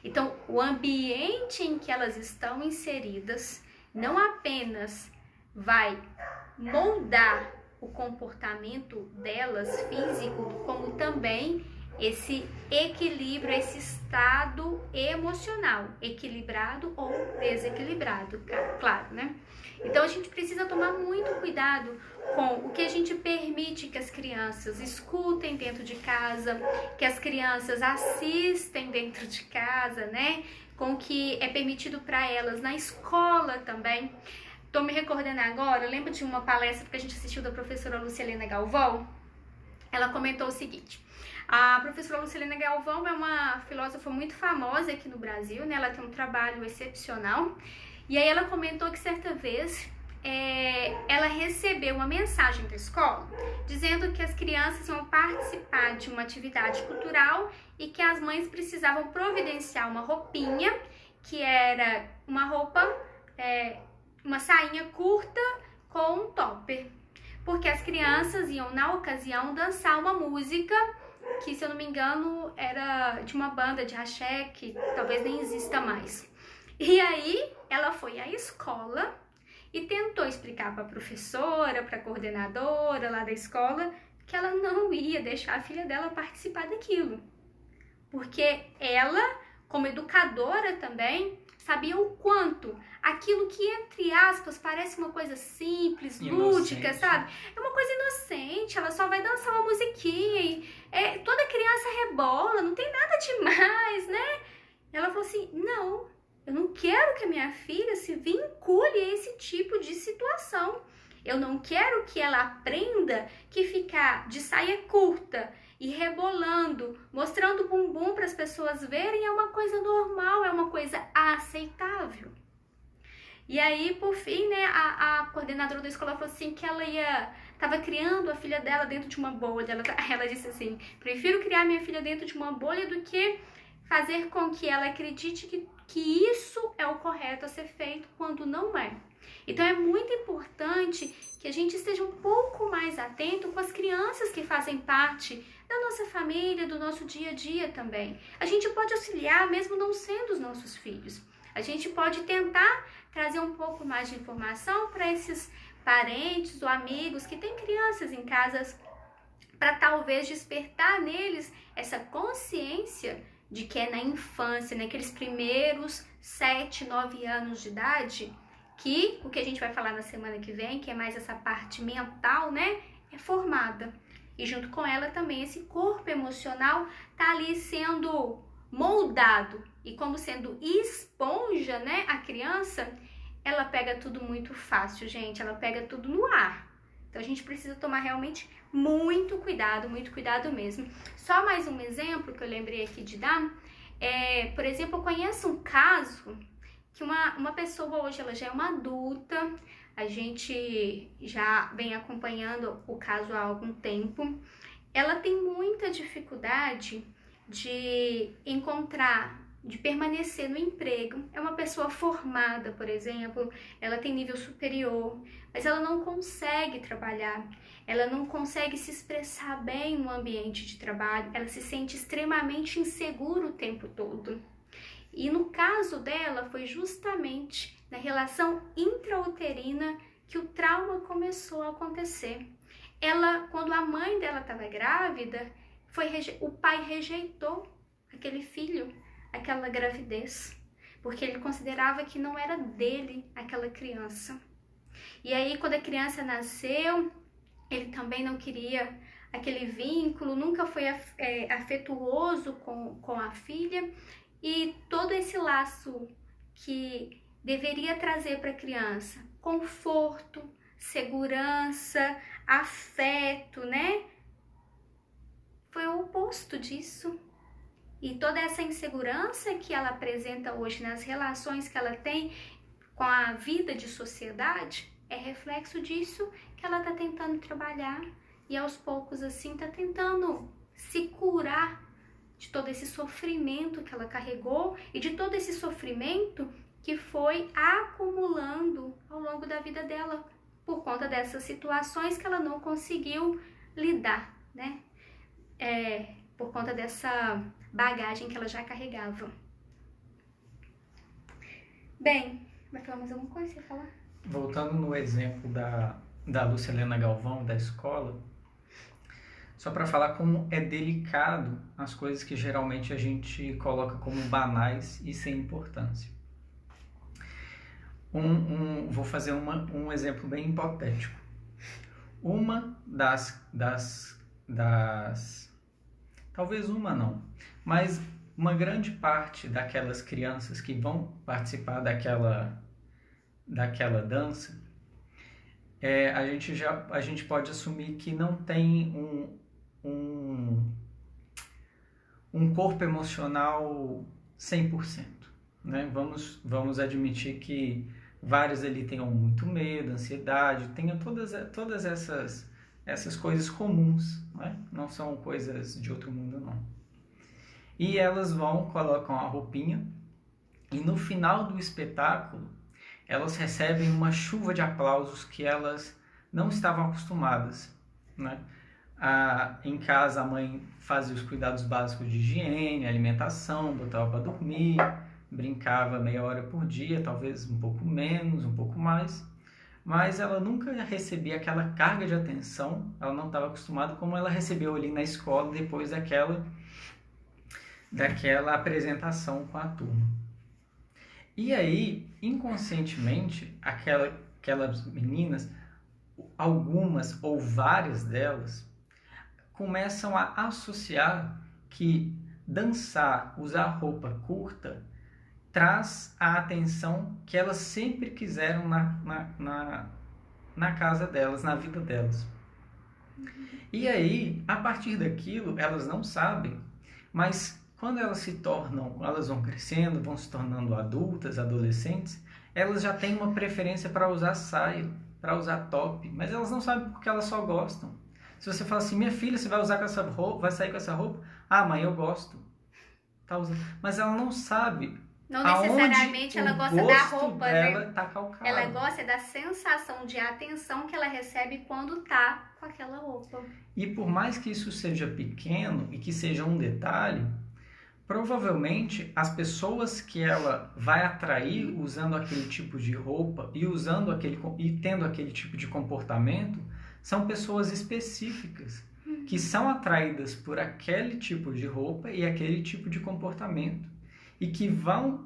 Então, o ambiente em que elas estão inseridas não apenas vai moldar o comportamento delas físico, como também esse equilíbrio, esse estado emocional, equilibrado ou desequilibrado, claro, né? Então, a gente precisa tomar muito cuidado com o que a gente permite que as crianças escutem dentro de casa, que as crianças assistem dentro de casa, né? Com o que é permitido para elas na escola também. Tô me recordando agora, lembro de uma palestra que a gente assistiu da professora Lucilena Galvão. Ela comentou o seguinte: a professora Lucilena Galvão é uma filósofa muito famosa aqui no Brasil, né? Ela tem um trabalho excepcional. E aí ela comentou que certa vez ela recebeu uma mensagem da escola dizendo que as crianças iam participar de uma atividade cultural e que as mães precisavam providenciar uma roupinha, que era uma roupa, uma sainha curta com um topper, porque as crianças iam, na ocasião, dançar uma música que, se eu não me engano, era de uma banda de axé que talvez nem exista mais. E aí ela foi à escola e tentou explicar para a professora, para a coordenadora lá da escola, que ela não ia deixar a filha dela participar daquilo. Porque ela, como educadora também, sabia o quanto aquilo que, entre aspas, parece uma coisa simples, lúdica, sabe? É uma coisa inocente, ela só vai dançar uma musiquinha e toda criança rebola, não tem nada demais, né? Ela falou assim, não, eu não quero que a minha filha se vincule a esse tipo de situação. Eu não quero que ela aprenda que ficar de saia curta e rebolando, mostrando o bumbum para as pessoas verem é uma coisa normal, é uma coisa aceitável. E aí, por fim, né, a coordenadora da escola falou assim que ela estava criando a filha dela dentro de uma bolha. Ela disse assim, prefiro criar minha filha dentro de uma bolha do que fazer com que ela acredite que isso é o correto a ser feito quando não é. Então é muito importante que a gente esteja um pouco mais atento com as crianças que fazem parte da nossa família, do nosso dia a dia também. A gente pode auxiliar mesmo não sendo os nossos filhos. A gente pode tentar trazer um pouco mais de informação para esses parentes ou amigos que têm crianças em casa, para talvez despertar neles essa consciência de que é na infância, naqueles primeiros 7, 9 anos de idade, que o que a gente vai falar na semana que vem, que é mais essa parte mental, né, é formada. E junto com ela também esse corpo emocional tá ali sendo moldado. E como sendo esponja, né, a criança, ela pega tudo muito fácil, gente. Ela pega tudo no ar. Então a gente precisa tomar realmente muito cuidado mesmo. Só mais um exemplo que eu lembrei aqui de dar. Por exemplo, eu conheço um caso que uma pessoa hoje, ela já é uma adulta, a gente já vem acompanhando o caso há algum tempo. Ela tem muita dificuldade de permanecer no emprego. É uma pessoa formada, por exemplo, ela tem nível superior, mas ela não consegue trabalhar, ela não consegue se expressar bem no ambiente de trabalho, ela se sente extremamente insegura o tempo todo. E no caso dela, foi justamente na relação intrauterina que o trauma começou a acontecer. Quando a mãe dela estava grávida, o pai rejeitou aquele filho, aquela gravidez, porque ele considerava que não era dele aquela criança. E aí, quando a criança nasceu, ele também não queria aquele vínculo, nunca foi afetuoso com a filha, e todo esse laço que deveria trazer para a criança conforto, segurança, afeto, né? Foi o oposto disso. E toda essa insegurança que ela apresenta hoje nas relações que ela tem com a vida de sociedade é reflexo disso que ela está tentando trabalhar e aos poucos assim está tentando se curar de todo esse sofrimento que ela carregou e de todo esse sofrimento que foi acumulando ao longo da vida dela por conta dessas situações que ela não conseguiu lidar, né? Por conta dessa bagagem que ela já carregava. Bem, vai falar mais alguma coisa? Você falar? Voltando no exemplo da Lúcia Helena Galvão, da escola, só para falar como é delicado as coisas que geralmente a gente coloca como banais e sem importância. Vou fazer um exemplo bem hipotético. Uma talvez uma não, mas uma grande parte daquelas crianças que vão participar daquela dança, a gente pode assumir que não tem um corpo emocional 100%, né? Vamos admitir que vários ali tenham muito medo, ansiedade, tenham todas essas coisas comuns, né? Não são coisas de outro mundo, não. E elas colocam a roupinha e no final do espetáculo elas recebem uma chuva de aplausos que elas não estavam acostumadas, né? Em casa a mãe fazia os cuidados básicos de higiene, alimentação, botava para dormir, brincava meia hora por dia, talvez um pouco menos, um pouco mais, mas ela nunca recebia aquela carga de atenção, ela não estava acostumada como ela recebeu ali na escola depois daquela apresentação com a turma. E aí, inconscientemente, aquelas meninas, algumas ou várias delas, começam a associar que dançar, usar roupa curta, traz a atenção que elas sempre quiseram na casa delas, na vida delas. E aí, a partir daquilo, elas não sabem, mas quando elas vão crescendo, vão se tornando adultas, adolescentes, elas já têm uma preferência para usar saia, para usar top, mas elas não sabem porque elas só gostam. Se você fala assim, minha filha, você vai usar com essa roupa, vai sair com essa roupa? Ah, mãe, eu gosto. Tá usando. Mas ela não sabe. Não necessariamente ela gosta da roupa, dela, né? Tá calcado. Ela gosta da sensação de atenção que ela recebe quando tá com aquela roupa. E por mais que isso seja pequeno e que seja um detalhe, provavelmente as pessoas que ela vai atrair usando aquele tipo de roupa e tendo aquele tipo de comportamento são pessoas específicas que são atraídas por aquele tipo de roupa e aquele tipo de comportamento e que vão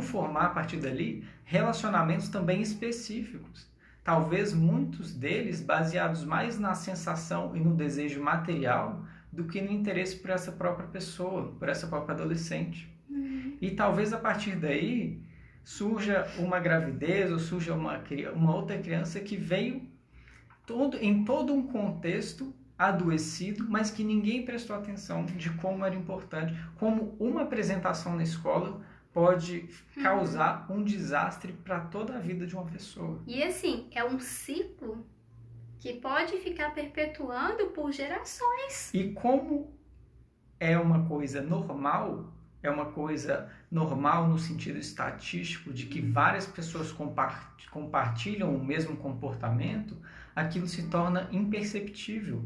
formar a partir dali relacionamentos também específicos. Talvez muitos deles baseados mais na sensação e no desejo material do que no interesse por essa própria pessoa, por essa própria adolescente. E talvez a partir daí surja uma gravidez ou surja uma outra criança que veio em todo um contexto adoecido, mas que ninguém prestou atenção de como era importante, como uma apresentação na escola pode causar um desastre para toda a vida de uma pessoa. E assim, é um ciclo que pode ficar perpetuando por gerações. E como é uma coisa normal no sentido estatístico de que várias pessoas compartilham o mesmo comportamento, aquilo se torna imperceptível,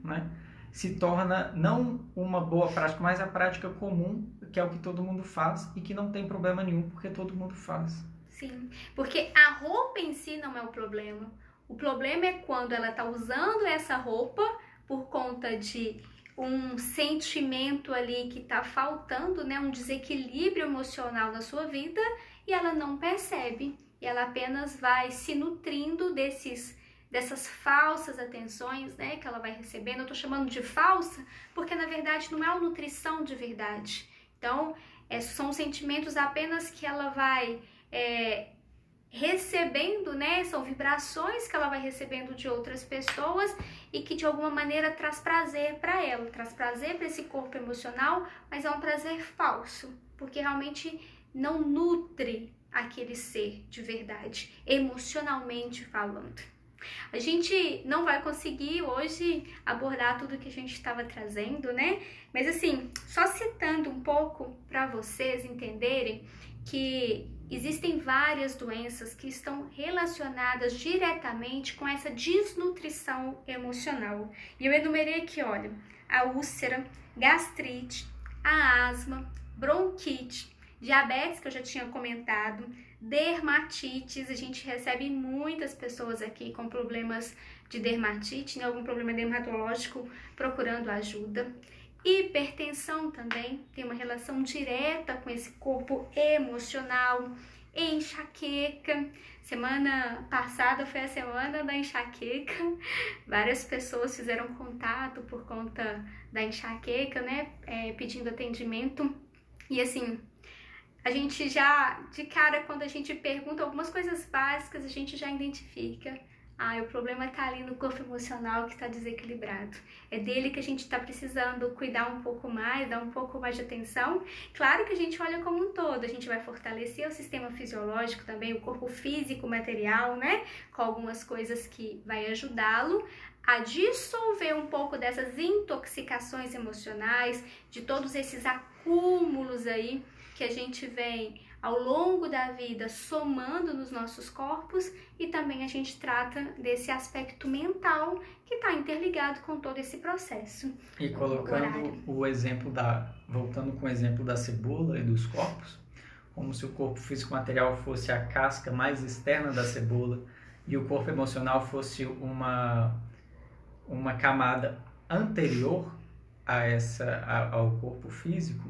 né? Se torna não uma boa prática, mas a prática comum, que é o que todo mundo faz e que não tem problema nenhum, porque todo mundo faz. Sim, porque a roupa em si não é o problema. O problema é quando ela está usando essa roupa por conta de um sentimento ali que está faltando, né? Um desequilíbrio emocional na sua vida e ela não percebe. E ela apenas vai se nutrindo dessas falsas atenções, né, que ela vai recebendo. Eu tô chamando de falsa porque na verdade não é uma nutrição de verdade. Então, são sentimentos apenas que ela vai recebendo, né, são vibrações que ela vai recebendo de outras pessoas e que de alguma maneira traz prazer para ela, traz prazer para esse corpo emocional, mas é um prazer falso, porque realmente não nutre aquele ser de verdade, emocionalmente falando. A gente não vai conseguir hoje abordar tudo que a gente estava trazendo, né? Mas assim, só citando um pouco para vocês entenderem que existem várias doenças que estão relacionadas diretamente com essa desnutrição emocional. E eu enumerei aqui, olha, a úlcera, gastrite, a asma, bronquite, diabetes, que eu já tinha comentado, dermatites. A gente recebe muitas pessoas aqui com problemas de dermatite, né, algum problema dermatológico, procurando ajuda. Hipertensão também tem uma relação direta com esse corpo emocional. Enxaqueca, semana passada foi a semana da enxaqueca, várias pessoas fizeram contato por conta da enxaqueca, né, pedindo atendimento. E assim, a gente já, de cara, quando a gente pergunta algumas coisas básicas, a gente já identifica. O problema está ali no corpo emocional que está desequilibrado. É dele que a gente está precisando cuidar um pouco mais, dar um pouco mais de atenção. Claro que a gente olha como um todo, a gente vai fortalecer o sistema fisiológico também, o corpo físico, material, né? Com algumas coisas que vai ajudá-lo a dissolver um pouco dessas intoxicações emocionais, de todos esses acúmulos aí que a gente vem ao longo da vida somando nos nossos corpos, e também a gente trata desse aspecto mental que está interligado com todo esse processo. E colocando o exemplo voltando com o exemplo da cebola e dos corpos, como se o corpo físico material fosse a casca mais externa da cebola e o corpo emocional fosse uma camada anterior ao corpo físico,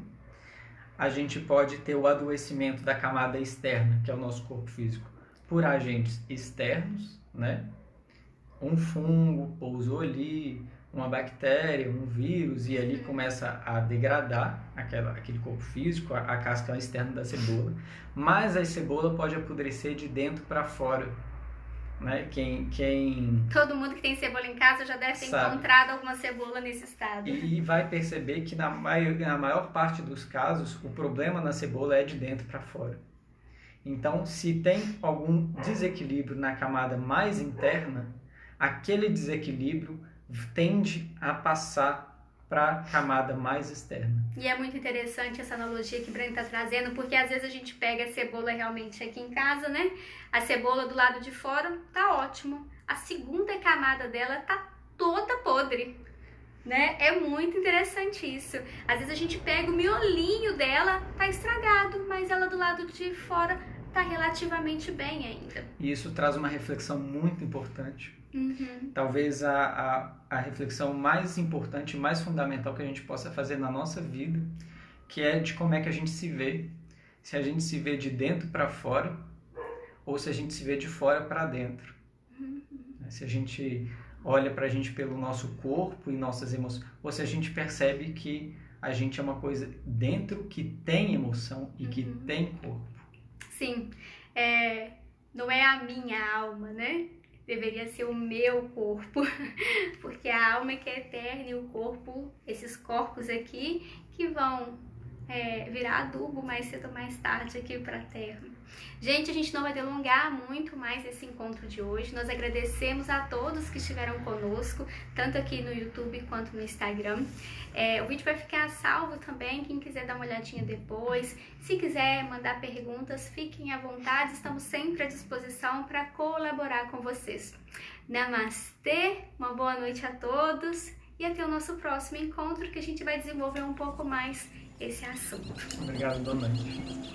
a gente pode ter o adoecimento da camada externa, que é o nosso corpo físico, por agentes externos, né? Um fungo pousou ali, uma bactéria, um vírus, e ali começa a degradar aquele corpo físico, a casca externa da cebola. Mas a cebola pode apodrecer de dentro para fora, né? Todo mundo que tem cebola em casa já deve ter encontrado alguma cebola nesse estado. E vai perceber que na maior parte dos casos, o problema na cebola é de dentro para fora. Então, se tem algum desequilíbrio na camada mais interna, aquele desequilíbrio tende a passar para a camada mais externa. E é muito interessante essa analogia que o Breno está trazendo, porque às vezes a gente pega a cebola realmente aqui em casa, né? A cebola do lado de fora tá ótimo. A segunda camada dela tá toda podre, né? É muito interessante isso. Às vezes a gente pega o miolinho dela, tá estragado, mas ela do lado de fora tá relativamente bem ainda. E isso traz uma reflexão muito importante. Uhum. Talvez a reflexão mais importante, mais fundamental que a gente possa fazer na nossa vida, que é de como é que a gente se vê. Se a gente se vê de dentro para fora ou se a gente se vê de fora para dentro. Uhum. Se a gente olha para a gente pelo nosso corpo e nossas emoções, ou se a gente percebe que a gente é uma coisa dentro que tem emoção e que tem corpo. Sim, não é a minha alma, né? Deveria ser o meu corpo, porque a alma é que é eterna e o corpo, esses corpos aqui que vão virar adubo mais cedo ou mais tarde aqui para a terra. Gente, a gente não vai delongar muito mais esse encontro de hoje. Nós agradecemos a todos que estiveram conosco, tanto aqui no YouTube quanto no Instagram. O vídeo vai ficar salvo também, quem quiser dar uma olhadinha depois. Se quiser mandar perguntas, fiquem à vontade, estamos sempre à disposição para colaborar com vocês. Namastê, uma boa noite a todos e até o nosso próximo encontro, que a gente vai desenvolver um pouco mais esse assunto. Obrigado, boa noite.